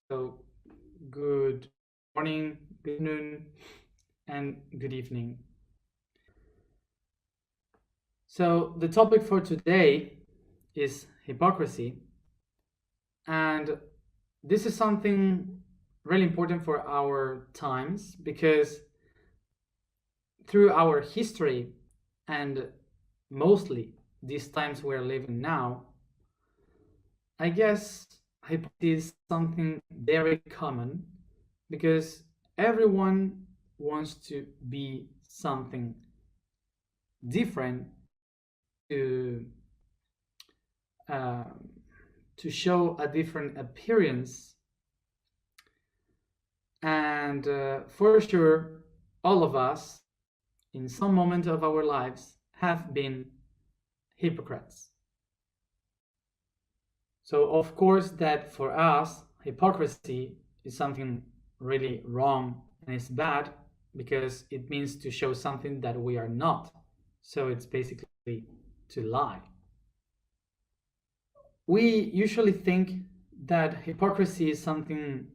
So, good morning, good noon, and good evening. So, the topic for today is hypocrisy, and this is something really important for our times because through our history and mostly these times we're living now, I guess hypocrisy is something very common because everyone wants to be something different to uh, to show a different appearance, and for sure all of us in some moment of our lives have been hypocrites. So of course that for us hypocrisy is something really wrong and it's bad because it means to show something that we are not. So it's basically to lie. We usually think that hypocrisy is something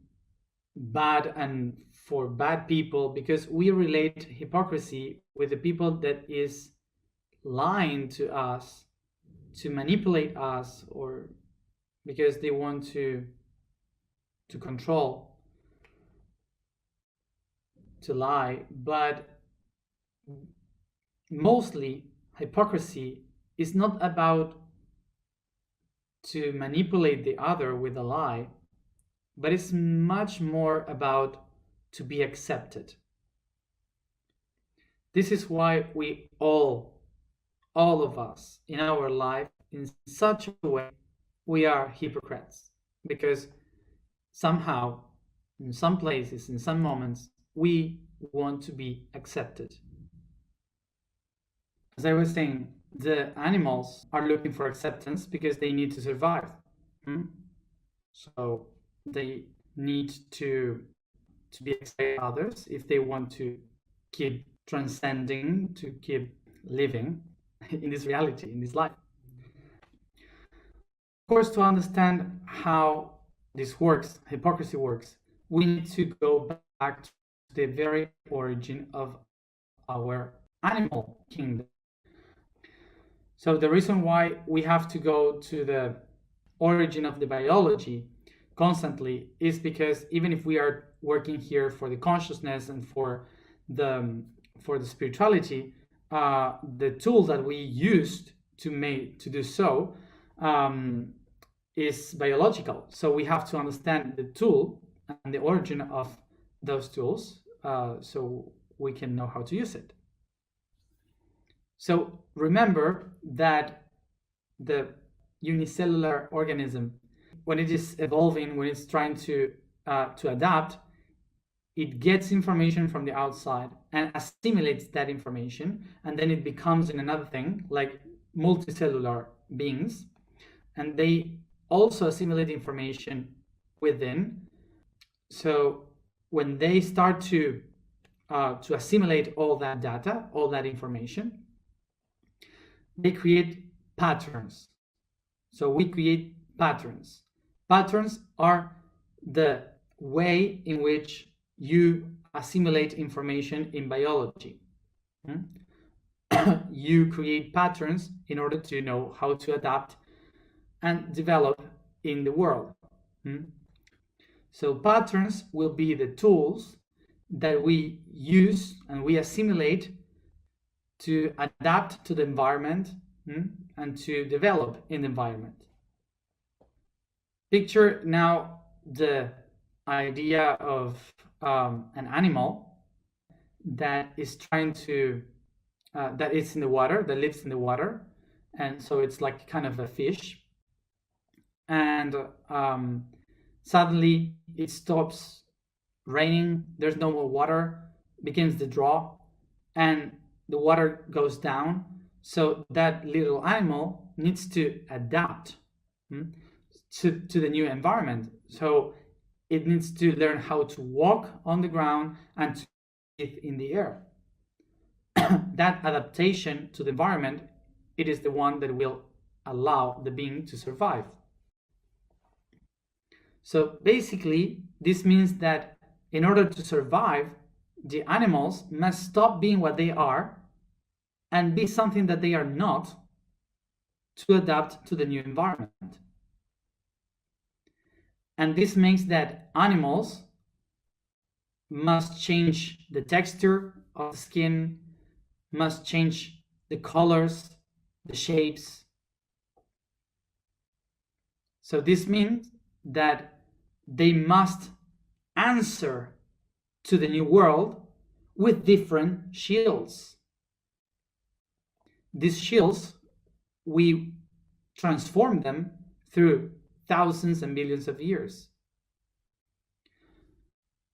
bad and for bad people because we relate hypocrisy with the people that is lying to us to manipulate us, or because they want to control, to lie. But mostly hypocrisy is not about to manipulate the other with a lie, but it's much more about to be accepted. This is why we all of us in our life, in such a way, we are hypocrites, because somehow, in some places, in some moments, we want to be accepted. As I was saying, the animals are looking for acceptance because they need to survive. So they need to be accepted by others if they want to keep transcending, to keep living in this reality, in this life. Of course, to understand how this works, hypocrisy works, we need to go back to the very origin of our animal kingdom. So the reason why we have to go to the origin of the biology constantly is because even if we are working here for the consciousness and for the spirituality, the tool that we used to do so is biological. So we have to understand the tool and the origin of those tools so we can know how to use it. So remember that the unicellular organism, when it is evolving, when it's trying to adapt, it gets information from the outside and assimilates that information, and then it becomes in another thing, like multicellular beings, and they also assimilate information within. So when they start to assimilate all that data, all that information, they create patterns. So we create patterns. Patterns are the way in which you assimilate information in biology. You create patterns in order to know how to adapt and develop in the world. So patterns will be the tools that we use and we assimilate to adapt to the environment and to develop in the environment. Picture now the idea of an animal that is trying to that is in the water, that lives in the water, and so it's like kind of a fish, and suddenly it stops raining, there's no more water, begins to draw, and the water goes down. So that little animal needs to adapt to the new environment. So it needs to learn how to walk on the ground and to breathe in the air. That adaptation to the environment, it is the one that will allow the being to survive. So basically, this means that in order to survive, the animals must stop being what they are and be something that they are not to adapt to the new environment. And this means that animals must change the texture of the skin, must change the colors, the shapes. So this means that they must answer to the new world with different shields. These shields, we transform them through thousands and millions of years.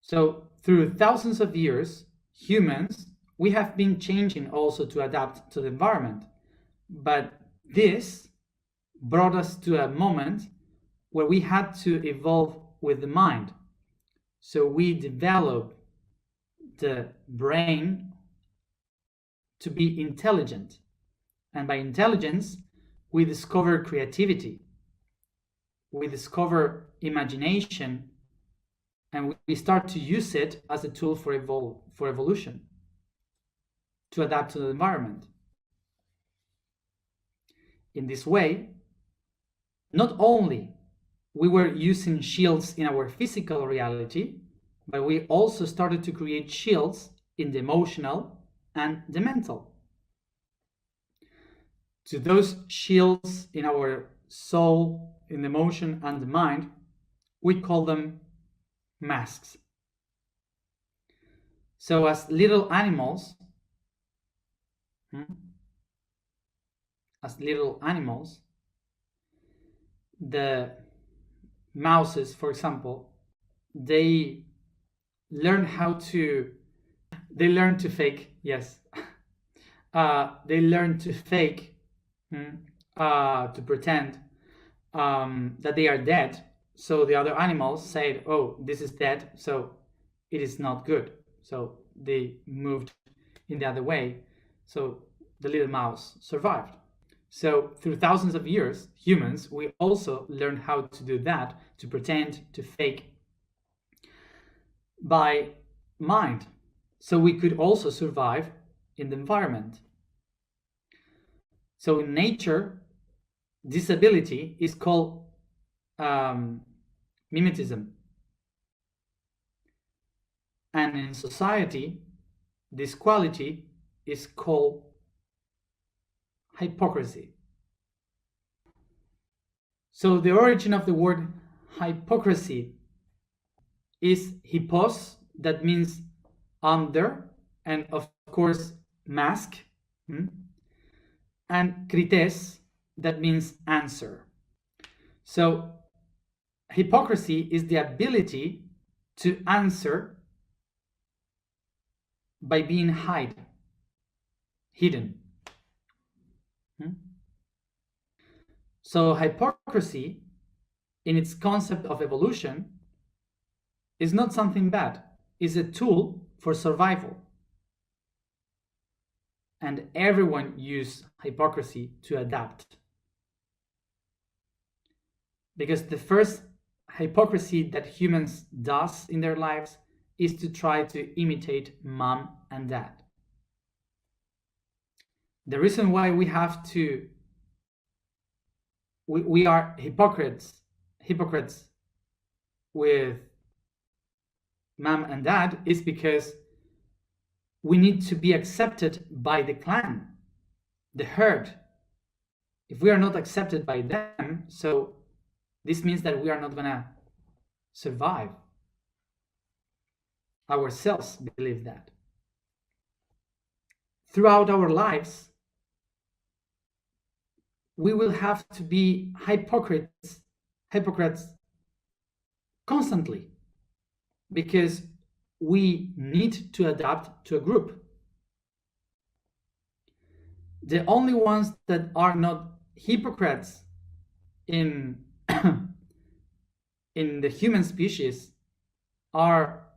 So through thousands of years, humans, we have been changing also to adapt to the environment. But this brought us to a moment where we had to evolve with the mind. So we developed the brain to be intelligent. And by intelligence, we discover creativity, we discover imagination, and we start to use it as a tool for evolution, to adapt to the environment. In this way, not only we were using shields in our physical reality, but we also started to create shields in the emotional and the mental. To those shields in our soul, in the emotion and the mind, we call them masks. So as little animals, the mouses, for example, they learn to fake, yes. They learn to fake, to pretend that they are dead. So the other animals said, oh, this is dead, so it is not good. So they moved in the other way. So the little mouse survived. So through thousands of years, humans, we also learned how to do that, to pretend, to fake, by mind. So we could also survive in the environment. So in nature, this ability is called mimetism. And in society, this quality is called hypocrisy. So the origin of the word hypocrisy is hypos, that means under, and of course mask, and krites, that means answer. So hypocrisy is the ability to answer by being hidden. So hypocrisy, in its concept of evolution, is not something bad. It's a tool for survival. And everyone uses hypocrisy to adapt. Because the first hypocrisy that humans does in their lives is to try to imitate mom and dad. The reason why we are hypocrites with mom and dad is because we need to be accepted by the clan, the herd. If we are not accepted by them, so this means that we are not gonna survive. Ourselves believe that. Throughout our lives, we will have to be hypocrites constantly, because we need to adapt to a group. The only ones that are not hypocrites in the human species are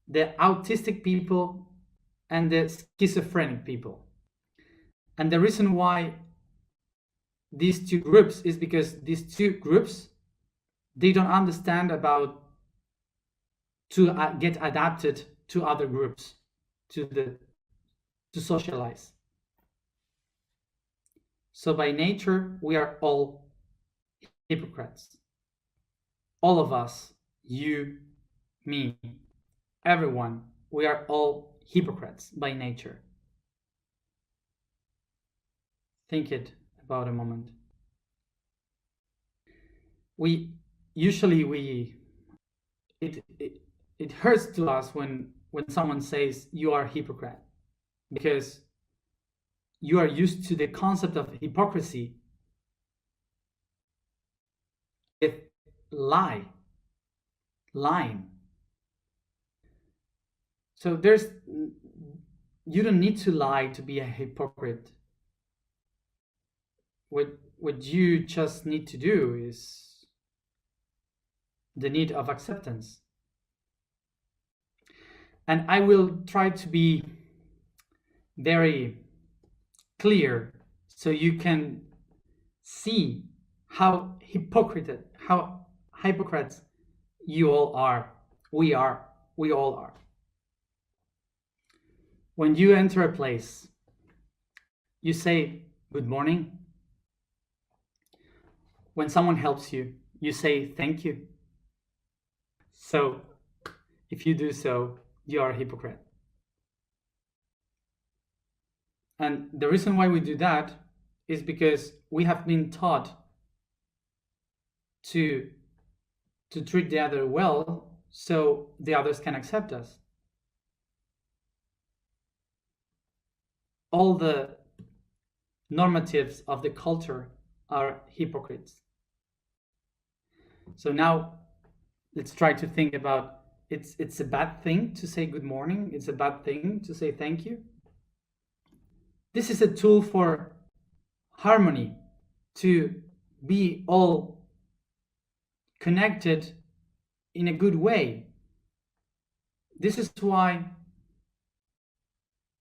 the autistic people and the schizophrenic people. And the reason why these two groups is because these two groups, they don't understand about to get adapted to other groups, to socialize. So by nature, we are all hypocrites. All of us, you, me, everyone, we are all hypocrites by nature. Think it about a moment. It hurts to us when someone says you are a hypocrite, because you are used to the concept of hypocrisy with lying. So you don't need to lie to be a hypocrite. What you just need to do is the need of acceptance. And I will try to be very clear so you can see how hypocrites you all are. We all are. When you enter a place, you say good morning. When someone helps you, you say thank you. So if you do so, you are a hypocrite. And the reason why we do that is because we have been taught to treat the other well so the others can accept us. All the normatives of the culture are hypocrites. So now let's try to think about it's a bad thing to say good morning. It's a bad thing to say thank you. This is a tool for harmony, to be all connected in a good way. This is why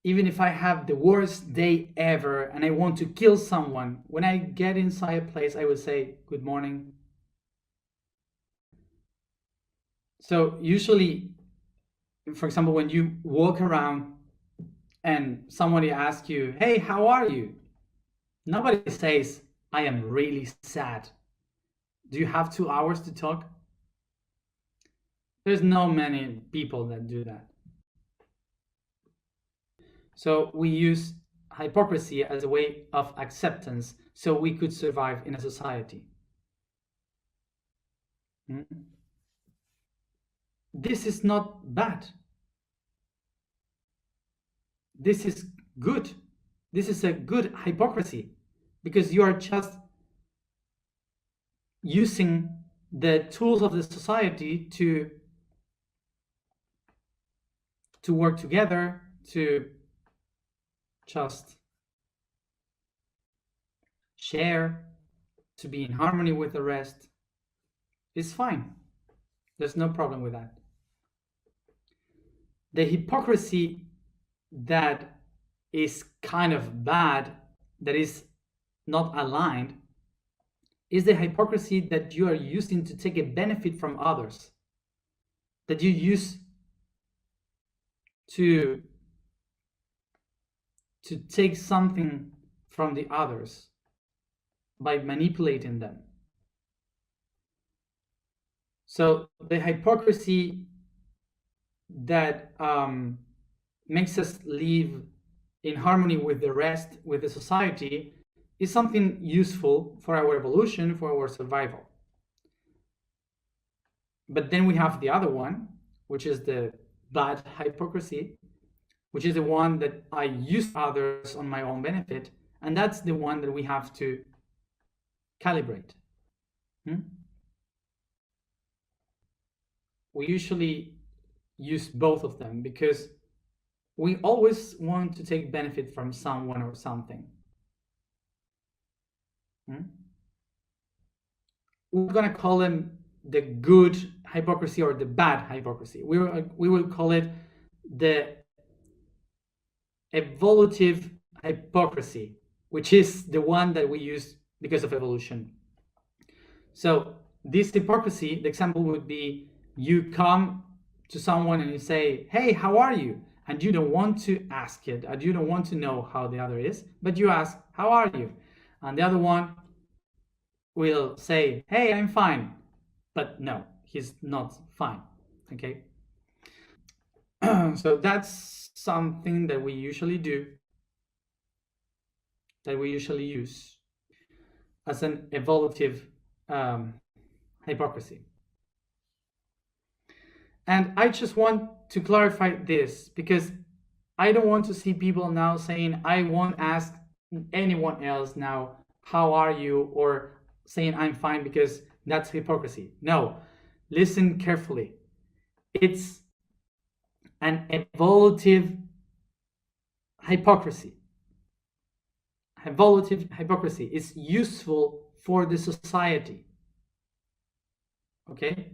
even if I have the worst day ever and I want to kill someone, when I get inside a place, I will say good morning. So usually, for example, when you walk around and somebody asks you, hey, how are you? Nobody says, I am really sad. Do you have 2 hours to talk? There's not many people that do that. So we use hypocrisy as a way of acceptance so we could survive in a society. This is not bad. This is good. This is a good hypocrisy, because you are just using the tools of the society to work together, to just share, to be in harmony with the rest. It's fine. There's no problem with that. The hypocrisy that is kind of bad, that is not aligned, is the hypocrisy that you are using to take a benefit from others, that you use to take something from the others by manipulating them. So the hypocrisy that makes us live in harmony with the rest, with the society, is something useful for our evolution, for our survival. But then we have the other one, which is the bad hypocrisy, which is the one that I use others on my own benefit, and that's the one that we have to calibrate. We usually use both of them because we always want to take benefit from someone or something. We're going to call them the good hypocrisy or the bad hypocrisy. We will call it the evolutive hypocrisy, which is the one that we use because of evolution. So this hypocrisy, the example would be you come to someone and you say, hey, how are you? And you don't want to ask it, and you don't want to know how the other is, but you ask, how are you? And the other one will say, hey, I'm fine. But no, he's not fine. Okay? So that's something that we usually do, that we usually use as an evolutive hypocrisy. And I just want to clarify this, because I don't want to see people now saying, I won't ask anyone else now, how are you? Or saying I'm fine, because that's hypocrisy. No, listen carefully. It's an evolutive hypocrisy. Evolutive hypocrisy is useful for the society. Okay?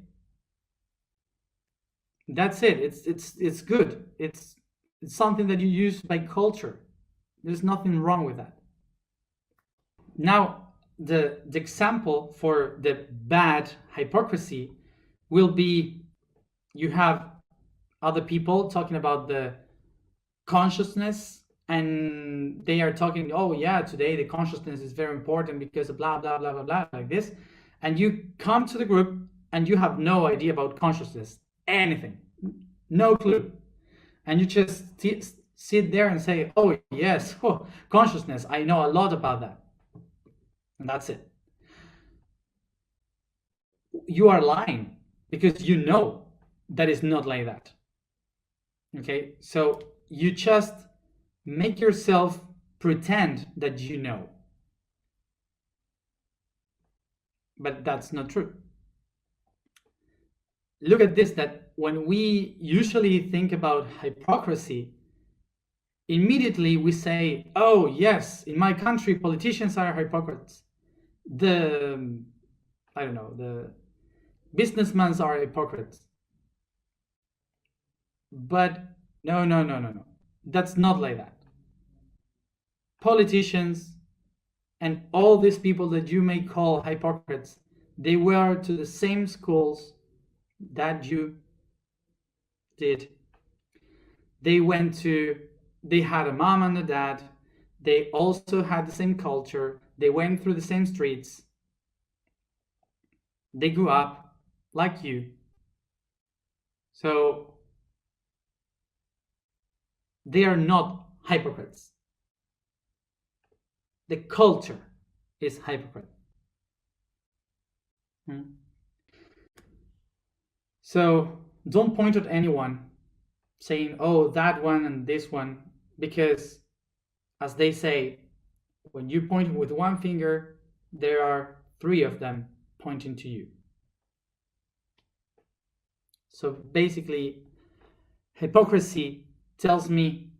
That's it. It's good. It's something that you use by culture. There's nothing wrong with that. Now, the example for the bad hypocrisy will be, you have other people talking about the consciousness, and they are talking, oh yeah, today the consciousness is very important because of blah blah blah blah blah, like this, and you come to the group and you have no idea about consciousness, anything, no clue, and you just sit there and say, oh yes, oh, consciousness, I know a lot about that, and that's it. You are lying, because you know that it's not like that. Okay, so you just make yourself pretend that you know, but that's not true. Look at this, that when we usually think about hypocrisy, immediately we say, oh yes, in my country politicians are hypocrites, the businessmen are hypocrites. But no, that's not like that. Politicians and all these people that you may call hypocrites, they were to the same schools that you did. They had a mom and a dad. They also had the same culture. They went through the same streets. They grew up like you. So they are not hypocrites. The culture is hypocrite. So don't point at anyone saying, oh, that one and this one, because as they say, when you point with one finger, there are 3 of them pointing to you. So basically, hypocrisy tells me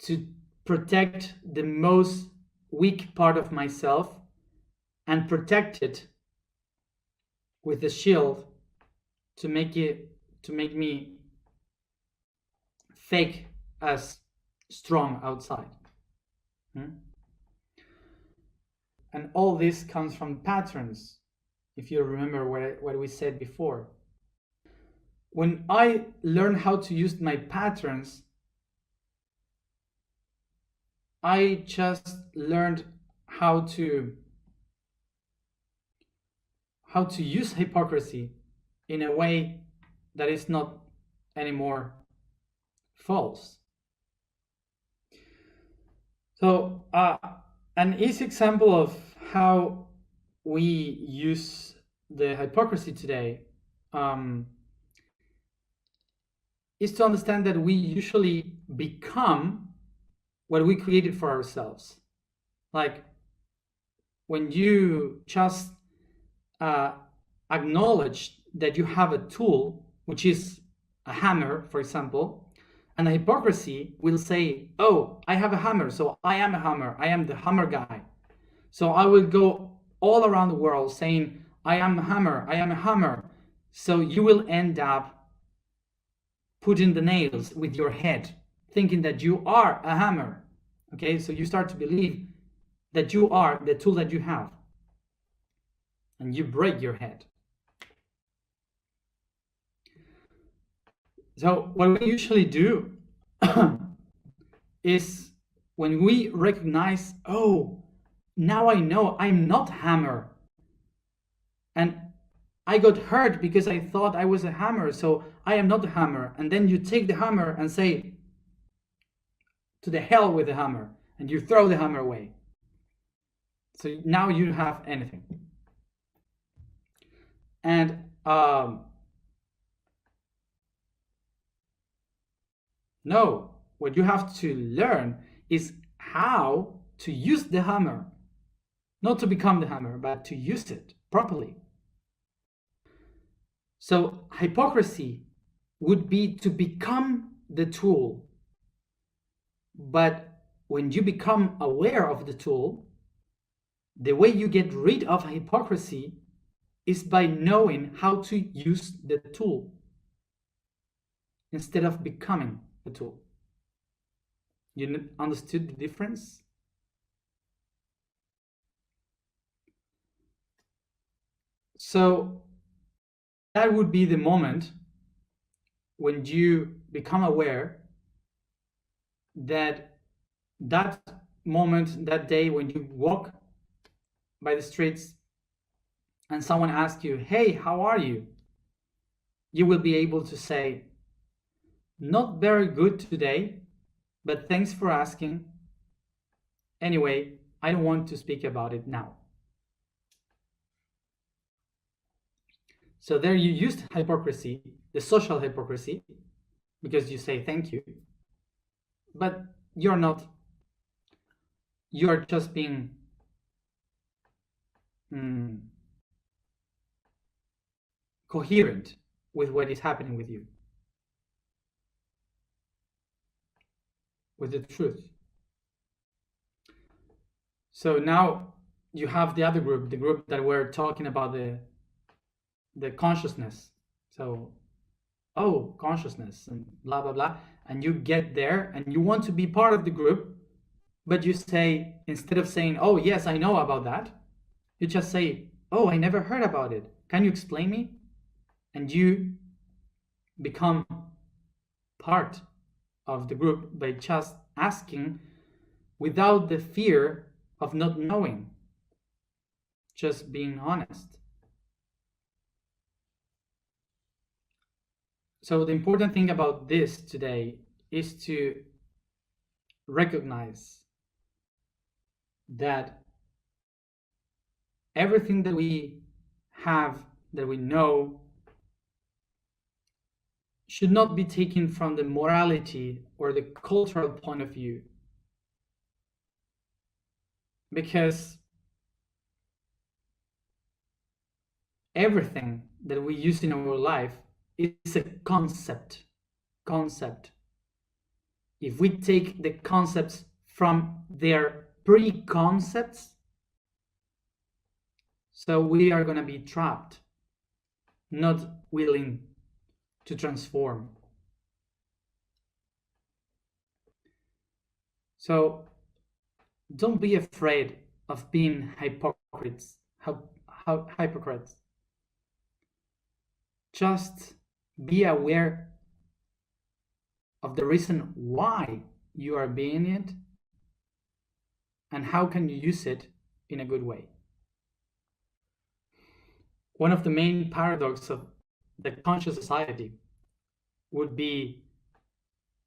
to protect the most weak part of myself and protect it with a shield to make me fake as strong outside. And all this comes from patterns, if you remember what we said before. When I learn how to use my patterns, I just learned how to use hypocrisy in a way that is not anymore false. So an easy example of how we use the hypocrisy today is to understand that we usually become what we created for ourselves. Like when you just acknowledge that you have a tool, which is a hammer, for example, and the hypocrisy will say, oh, I have a hammer, so I am a hammer, I am the hammer guy. So I will go all around the world saying, I am a hammer, I am a hammer. So you will end up putting the nails with your head, thinking that you are a hammer. Okay, so you start to believe that you are the tool that you have. and you break your head. So what we usually do is when we recognize, oh, now I know I'm not hammer, and I got hurt because I thought I was a hammer, so I am not a hammer. And then you take the hammer and say, to the hell with the hammer, and you throw the hammer away. So now you don't have anything. And no, what you have to learn is how to use the hammer. Not to become the hammer, but to use it properly. So hypocrisy would be to become the tool. But when you become aware of the tool, the way you get rid of hypocrisy is by knowing how to use the tool instead of becoming the tool. You understood the difference? So that would be the moment when you become aware that moment, that day when you walk by the streets and someone asks you, hey, how are you? You will be able to say, not very good today, but thanks for asking. Anyway, I don't want to speak about it now. So there you used hypocrisy, the social hypocrisy, because you say thank you, but you're not, you're just being coherent with what is happening with you, with the truth. So now you have the other group, the group that we're talking about, the consciousness. So, oh, consciousness and blah, blah, blah. And you get there and you want to be part of the group, but you say, instead of saying, oh, yes, I know about that, you just say, oh, I never heard about it. Can you explain me? And you become part of the group by just asking without the fear of not knowing, just being honest. So the important thing about this today is to recognize that everything that we have, that we know, should not be taken from the morality or the cultural point of view. Because everything that we use in our life is a concept. If we take the concepts from their pre-concepts, so we are going to be trapped, not willing to transform. So don't be afraid of being hypocrites. Hypocrites. Just be aware of the reason why you are being it and how can you use it in a good way. One of the main paradoxes of the conscious society would be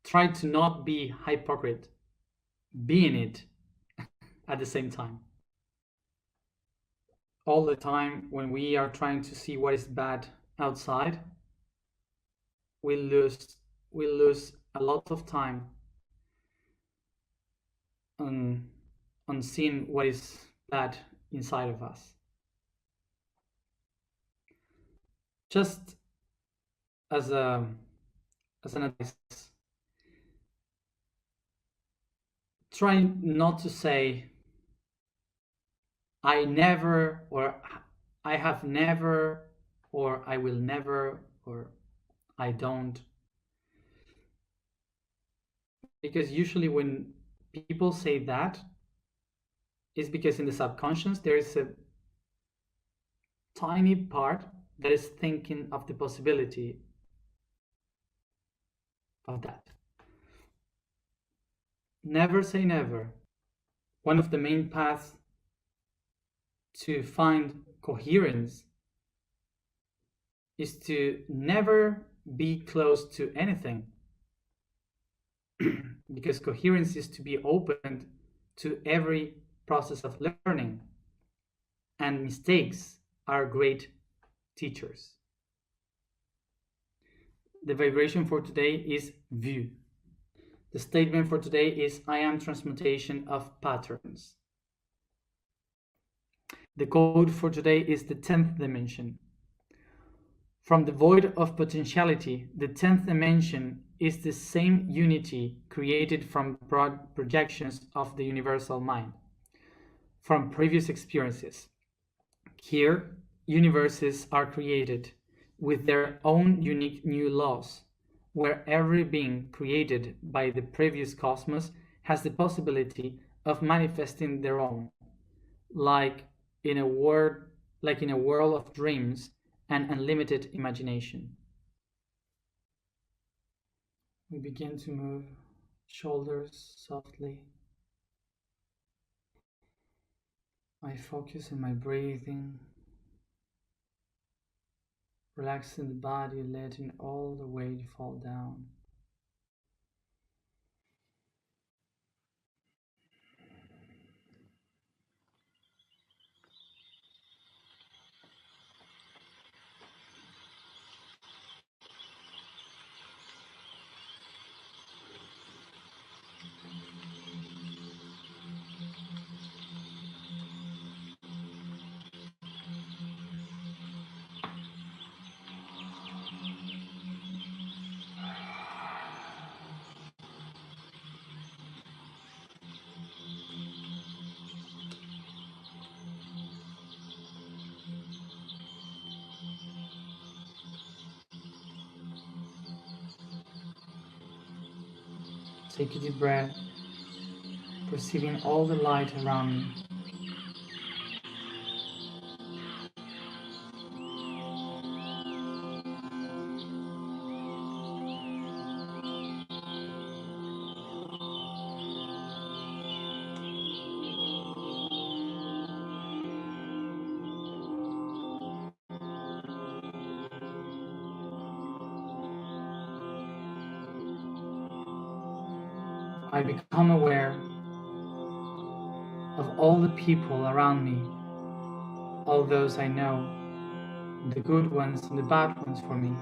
try to not be hypocrite, being it at the same time. All the time when we are trying to see what is bad outside, we lose a lot of time on seeing what is bad inside of us. Just as an advice, try not to say I never, or I have never, or I will never, or I don't. Because usually when people say that, it's because in the subconscious there is tiny part that is thinking of the possibility of that. Never say never. One of the main paths to find coherence is to never be close to anything. Because coherence is to be open to every process of learning, and mistakes are great teachers. The vibration for today is view. The statement for today is I am transmutation of patterns. The code for today is the 10th dimension. From the void of potentiality, the 10th dimension is the same unity created from broad projections of the universal mind, from previous experiences. Here, universes are created with their own unique new laws, where every being created by the previous cosmos has the possibility of manifesting their own, like in a world of dreams and unlimited imagination. We begin to move shoulders softly. I focus on my breathing, relaxing the body, letting all the weight fall down. Take a deep breath, perceiving all the light around me. I become aware of all the people around me, all those I know, the good ones and the bad ones for me.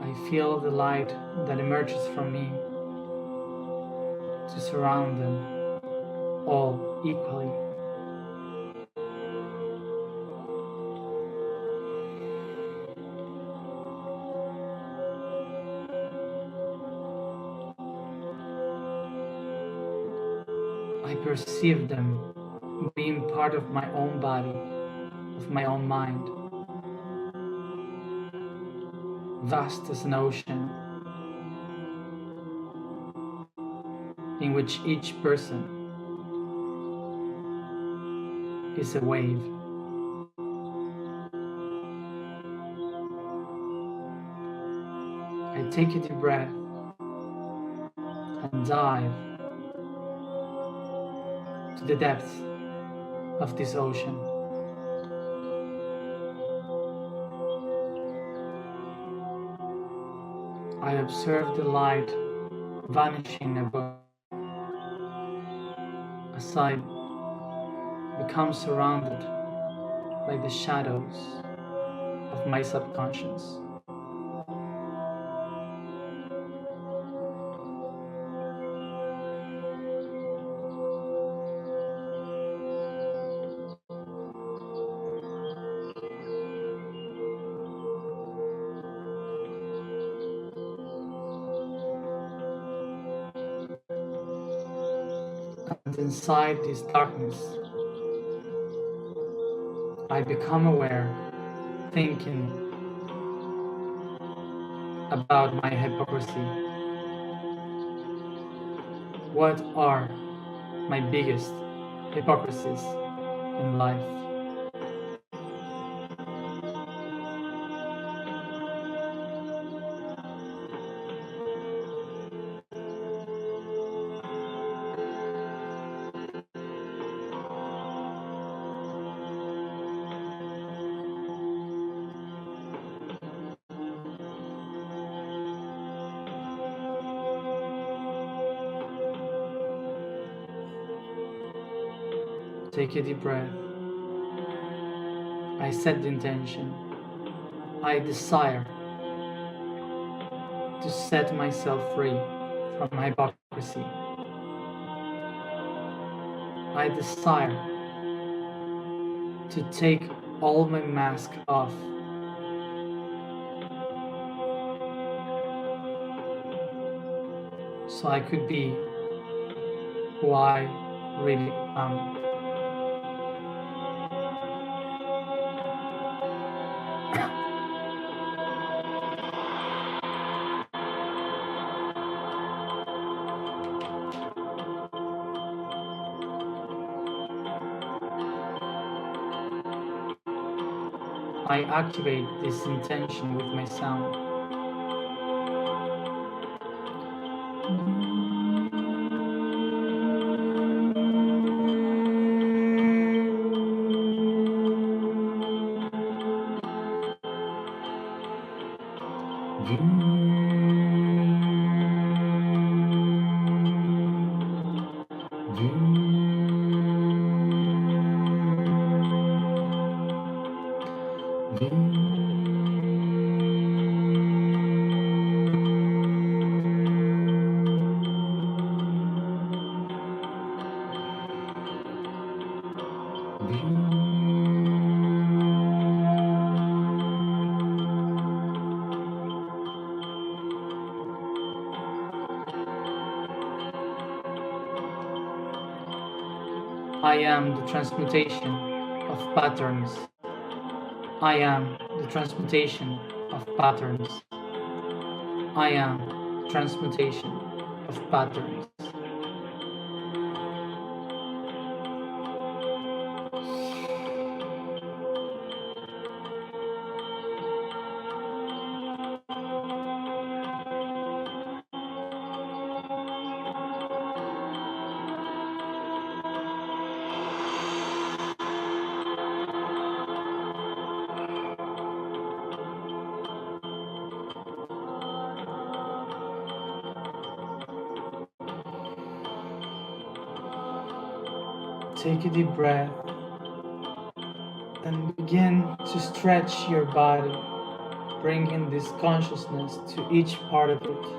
I feel the light that emerges from me to surround them all equally. I perceive them being part of my own body, of my own mind, vast as an ocean, in which each person is a wave. I take a deep breath and dive to the depths of this ocean. I observe the light vanishing above as I become surrounded by the shadows of my subconscious. inside this darkness, I become aware, thinking about my hypocrisy. What are my biggest hypocrisies in life? Take a deep breath. I set the intention. I desire to set myself free from hypocrisy. I desire to take all my mask off. So I could be who I really am. I activate this intention with my sound. I am the transmutation of patterns. I am the transmutation of patterns. I am the transmutation of patterns. Take a deep breath and begin to stretch your body, bringing this consciousness to each part of it.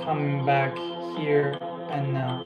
Coming back here and now.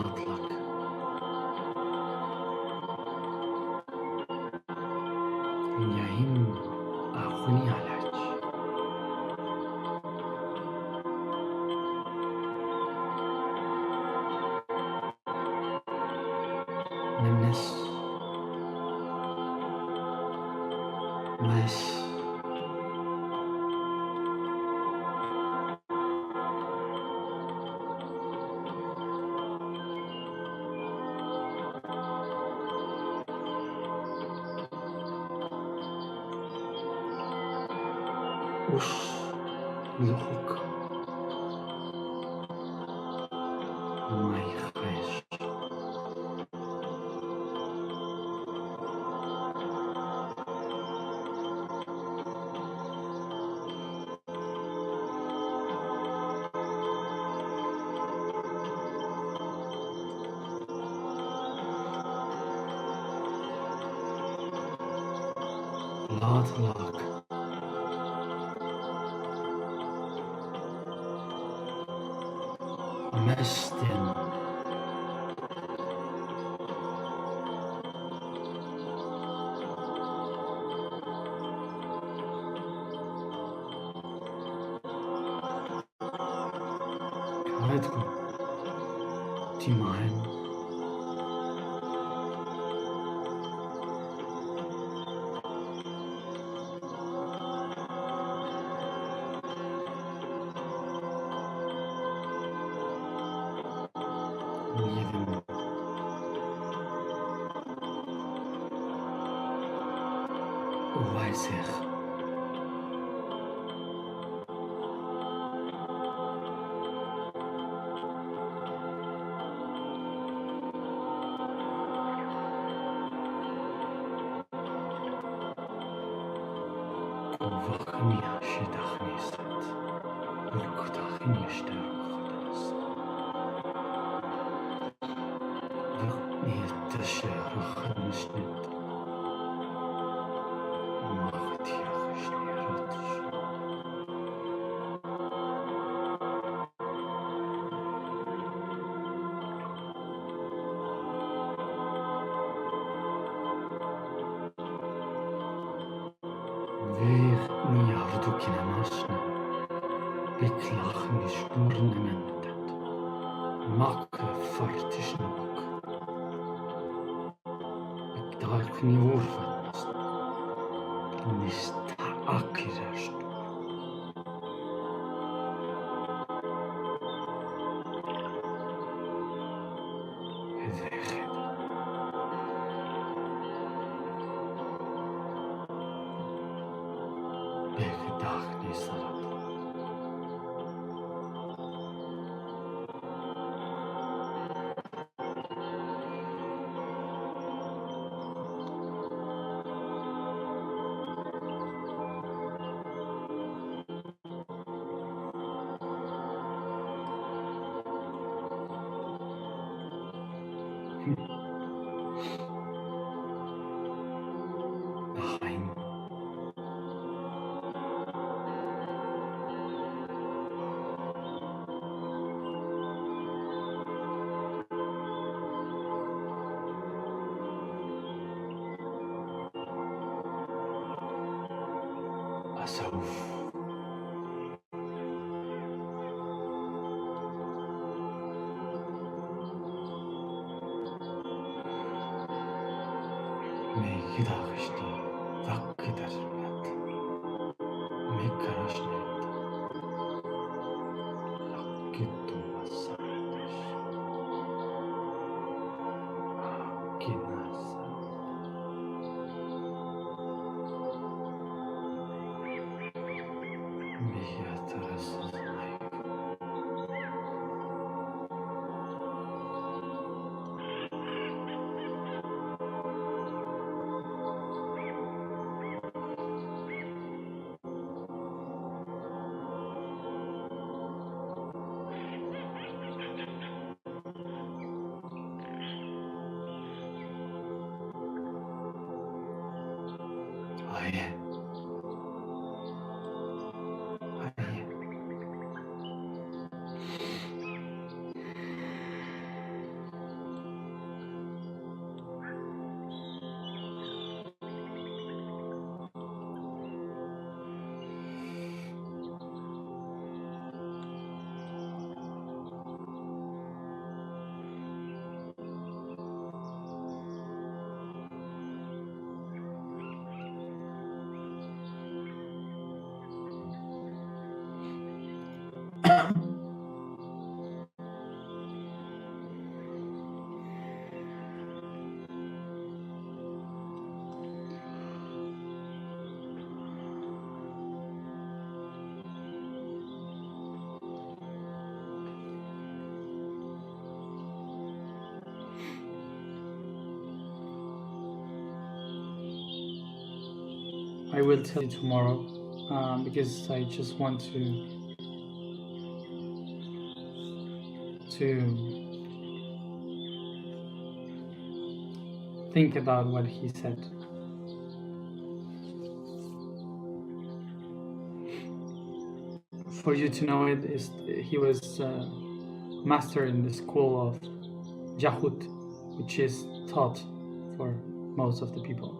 rahatlık. Yahim ahuni alaç. Nemnes. Mas. Ush. Luhuk. Mayxeş. Rahatlık. Mestin. Karetkum. Timahem. Yedim. Uvayser. Kuvakın yaşı dahnisat. Ülkutahın yaşları uxadast. Niyette şehri xınışnit. Mağıt yaxışını yaratır. Ver niyavdu kinamaşna. Beklachın işturun emendet. Mak fartışını bak. Bekdalkını vurfatmaz. Nista akiraştı. Hedefet. Bekdalkını sarat. Hain. Asavuf. Meyki dağıştı. Zakkı darmat. Mekkaraşnet. Hakkı tuvasadeş. Hakkı nasa. Miyatarasız ayıp. Hayır. Hayır. I will tell you tomorrow, because I just want to think about what he said. For you to know it, he was master in the school of Yahut, which is taught for most of the people.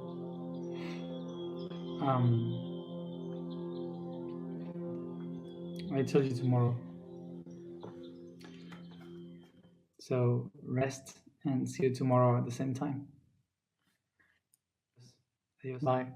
I tell you tomorrow. So rest and see you tomorrow at the same time. Bye.